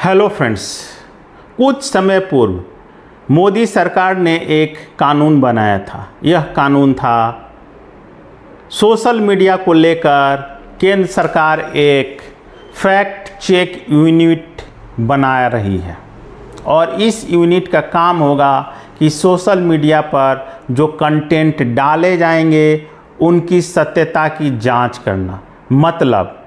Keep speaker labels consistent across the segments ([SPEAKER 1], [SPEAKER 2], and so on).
[SPEAKER 1] Hello friends, कुछ समय पूर्व मोदी सरकार ने एक कानून बनाया था। यह कानून था सोशल मीडिया को लेकर केंद्र सरकार एक फैक्ट चेक यूनिट बना रही है और इस यूनिट का काम होगा कि सोशल मीडिया पर जो कंटेंट डाले जाएंगे उनकी सत्यता की जांच करना। मतलब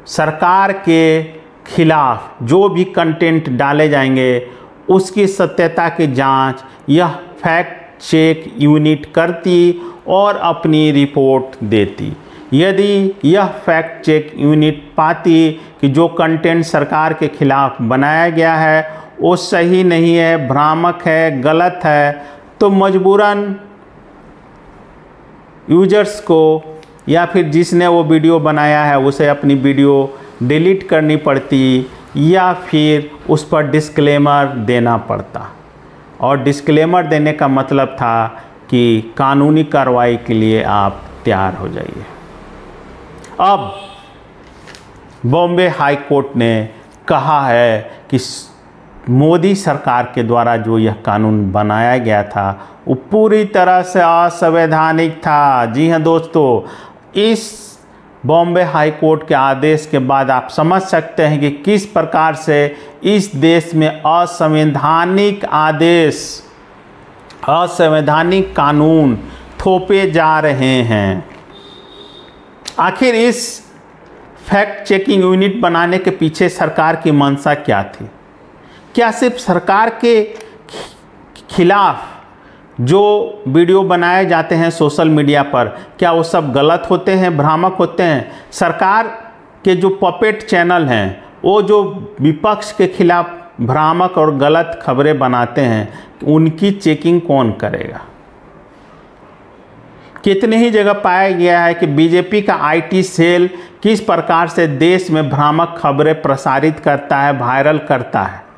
[SPEAKER 1] सरकार के खिलाफ जो भी कंटेंट डाले जाएंगे उसकी सत्यता की जांच यह फैक्ट चेक यूनिट करती और अपनी रिपोर्ट देती। यदि यह फैक्ट चेक यूनिट पाती कि जो कंटेंट सरकार के खिलाफ बनाया गया है वो सही नहीं है, भ्रामक है, गलत है, तो मजबूरन यूजर्स को या फिर जिसने वो वीडियो बनाया है उसे अपनी वीडियो डिलीट करनी पड़ती या फिर उस पर डिस्क्लेमर देना पड़ता। और डिस्क्लेमर देने का मतलब था कि कानूनी कार्रवाई के लिए आप तैयार हो जाइए। अब बॉम्बे हाई कोर्ट ने कहा है कि मोदी सरकार के द्वारा जो यह कानून बनाया गया था वो पूरी तरह से असंवैधानिक था। जी हाँ दोस्तों, इस बॉम्बे हाई कोर्ट के आदेश के बाद आप समझ सकते हैं कि किस प्रकार से इस देश में असंवैधानिक आदेश, असंवैधानिक कानून थोपे जा रहे हैं। आखिर इस फैक्ट चेकिंग यूनिट बनाने के पीछे सरकार की मंशा क्या थी? क्या सिर्फ सरकार के खिलाफ जो वीडियो बनाए जाते हैं सोशल मीडिया पर, क्या वो सब गलत होते हैं, भ्रामक होते हैं? सरकार के जो पपेट चैनल हैं वो जो विपक्ष के खिलाफ भ्रामक और गलत खबरें बनाते हैं, उनकी चेकिंग कौन करेगा? कितनी ही जगह पाया गया है कि बीजेपी का आईटी सेल किस प्रकार से देश में भ्रामक खबरें प्रसारित करता है, वायरल करता है।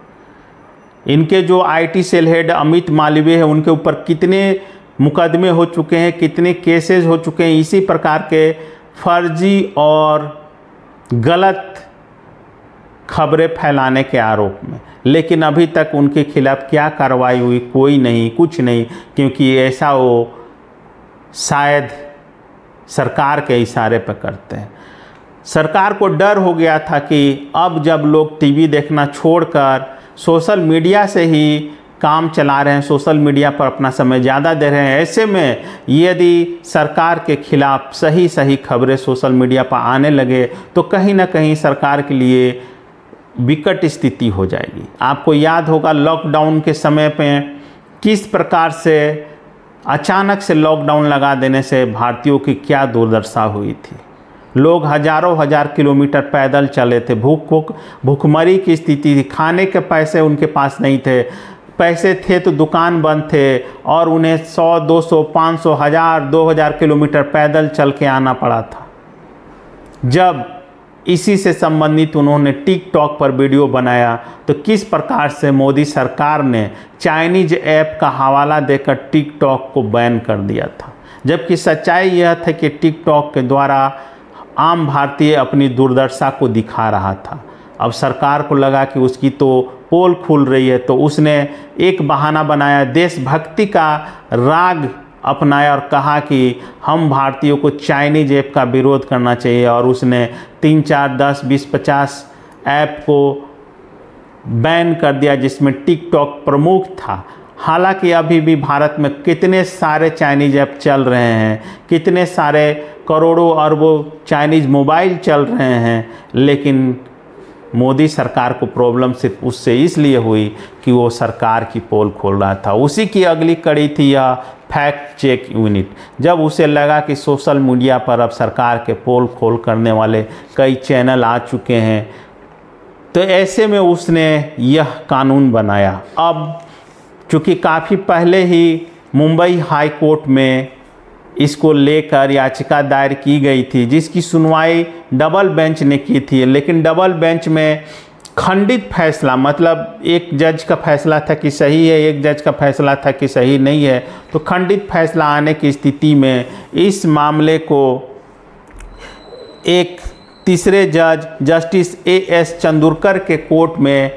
[SPEAKER 1] इनके जो IT cell head Amit Malviya है उनके ऊपर कितने मुकदमे हो चुके हैं, कितने केसेस हो चुके हैं इसी प्रकार के फर्जी और गलत खबरें फैलाने के आरोप में। लेकिन अभी तक उनके खिलाफ क्या कार्रवाई हुई? कोई नहीं, कुछ नहीं, क्योंकि ऐसा वो शायद सरकार के इशारे पर करते हैं। सरकार को डर हो गया था कि अब जब लोग टीवी देखना छोड़कर सोशल मीडिया से ही काम चला रहे हैं, सोशल मीडिया पर अपना समय ज़्यादा दे रहे हैं, ऐसे में यदि सरकार के खिलाफ सही सही खबरें सोशल मीडिया पर आने लगे तो कहीं ना कहीं सरकार के लिए विकट स्थिति हो जाएगी। आपको याद होगा लॉकडाउन के समय पे किस प्रकार से अचानक से लॉकडाउन लगा देने से भारतीयों की क्या दुर्दशा हुई थी। लोग हजारों हजार किलोमीटर पैदल चले थे, भूखमरी की स्थिति थी, खाने के पैसे उनके पास नहीं थे, पैसे थे तो दुकान बंद थे और उन्हें 100, 200, 500, 1000, 2000 किलोमीटर पैदल चल के आना पड़ा था। जब इसी से संबंधित उन्होंने टिकटॉक पर वीडियो बनाया तो किस प्रकार से मोदी सरकार ने चाइनीज ऐप का हवाला देकर टिकटॉक को बैन कर दिया था। जबकि सच्चाई यह था कि टिकटॉक के द्वारा आम भारतीय अपनी दुर्दशा को दिखा रहा था। अब सरकार को लगा कि उसकी तो पोल खुल रही है तो उसने एक बहाना बनाया, देशभक्ति का राग अपनाया और कहा कि हम भारतीयों को चाइनीज ऐप का विरोध करना चाहिए। और उसने 3, 4, 10, 20, 50 ऐप को बैन कर दिया जिसमें टिकटॉक प्रमुख था। हालांकि अभी भी भारत में कितने सारे चाइनीज ऐप चल रहे हैं, कितने सारे करोड़ों अरबों चाइनीज मोबाइल चल रहे हैं, लेकिन मोदी सरकार को प्रॉब्लम सिर्फ उससे इसलिए हुई कि वो सरकार की पोल खोल रहा था। उसी की अगली कड़ी थी यह फैक्ट चेक यूनिट। जब उसे लगा कि सोशल मीडिया पर अब सरकार के पोल खोल करने वाले कई चैनल आ चुके हैं तो ऐसे में उसने यह कानून बनाया। अब चूँकि काफ़ी पहले ही मुंबई हाई कोर्ट में इसको लेकर याचिका दायर की गई थी जिसकी सुनवाई डबल बेंच ने की थी, लेकिन डबल बेंच में खंडित फैसला, मतलब एक जज का फैसला था कि सही है, एक जज का फैसला था कि सही नहीं है, तो खंडित फैसला आने की स्थिति में इस मामले को एक तीसरे जज जस्टिस एएस चंदूरकर के कोर्ट में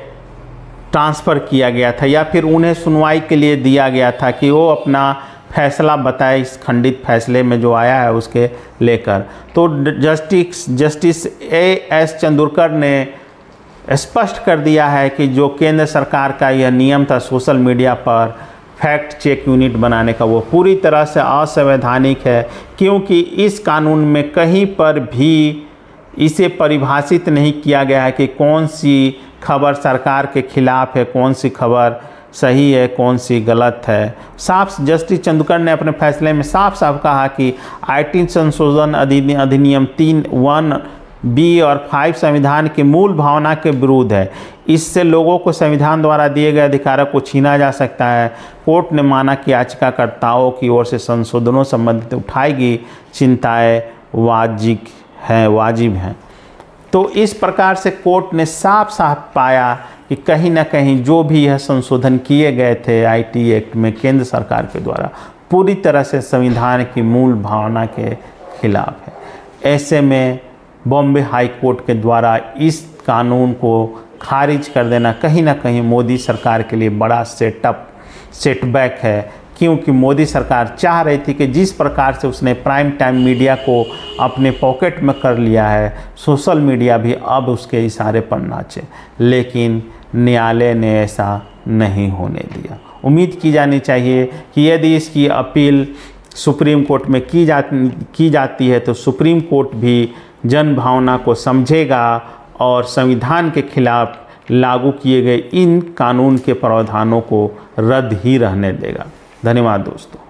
[SPEAKER 1] ट्रांसफ़र किया गया था, या फिर उन्हें सुनवाई के लिए दिया गया था कि वो अपना फैसला बताए इस खंडित फैसले में जो आया है उसके लेकर। तो जस्टिस एएस चंदूरकर ने स्पष्ट कर दिया है कि जो केंद्र सरकार का यह नियम था सोशल मीडिया पर फैक्ट चेक यूनिट बनाने का, वो पूरी तरह से असंवैधानिक है, क्योंकि इस कानून में कहीं पर भी इसे परिभाषित नहीं किया गया है कि कौन सी खबर सरकार के खिलाफ है, कौन सी खबर सही है, कौन सी गलत है। साफ जस्टिस चंदूरकर ने अपने फैसले में साफ साफ कहा कि आईटी संशोधन अधिनियम 3(1)(b) और 5 संविधान की मूल भावना के विरुद्ध है। इससे लोगों को संविधान द्वारा दिए गए अधिकारों को छीना जा सकता है। कोर्ट ने माना कि याचिकाकर्ताओं की ओर से संशोधनों संबंधित उठाई गई चिंताएं वाजिब हैं। तो इस प्रकार से कोर्ट ने साफ साफ पाया कि कहीं ना कहीं जो भी यह संशोधन किए गए थे आईटी एक्ट में केंद्र सरकार के द्वारा, पूरी तरह से संविधान की मूल भावना के खिलाफ है। ऐसे में बॉम्बे हाई कोर्ट के द्वारा इस कानून को खारिज कर देना कहीं ना कहीं मोदी सरकार के लिए बड़ा सेटबैक है, क्योंकि मोदी सरकार चाह रही थी कि जिस प्रकार से उसने प्राइम टाइम मीडिया को अपने पॉकेट में कर लिया है, सोशल मीडिया भी अब उसके इशारे पर नाचे, लेकिन न्यायालय ने ऐसा नहीं होने दिया। उम्मीद की जानी चाहिए कि यदि इसकी अपील सुप्रीम कोर्ट में की जाती है तो सुप्रीम कोर्ट भी जन भावना को समझेगा और संविधान के खिलाफ लागू किए गए इन कानून के प्रावधानों को रद्द ही रहने देगा। धन्यवाद दोस्तों।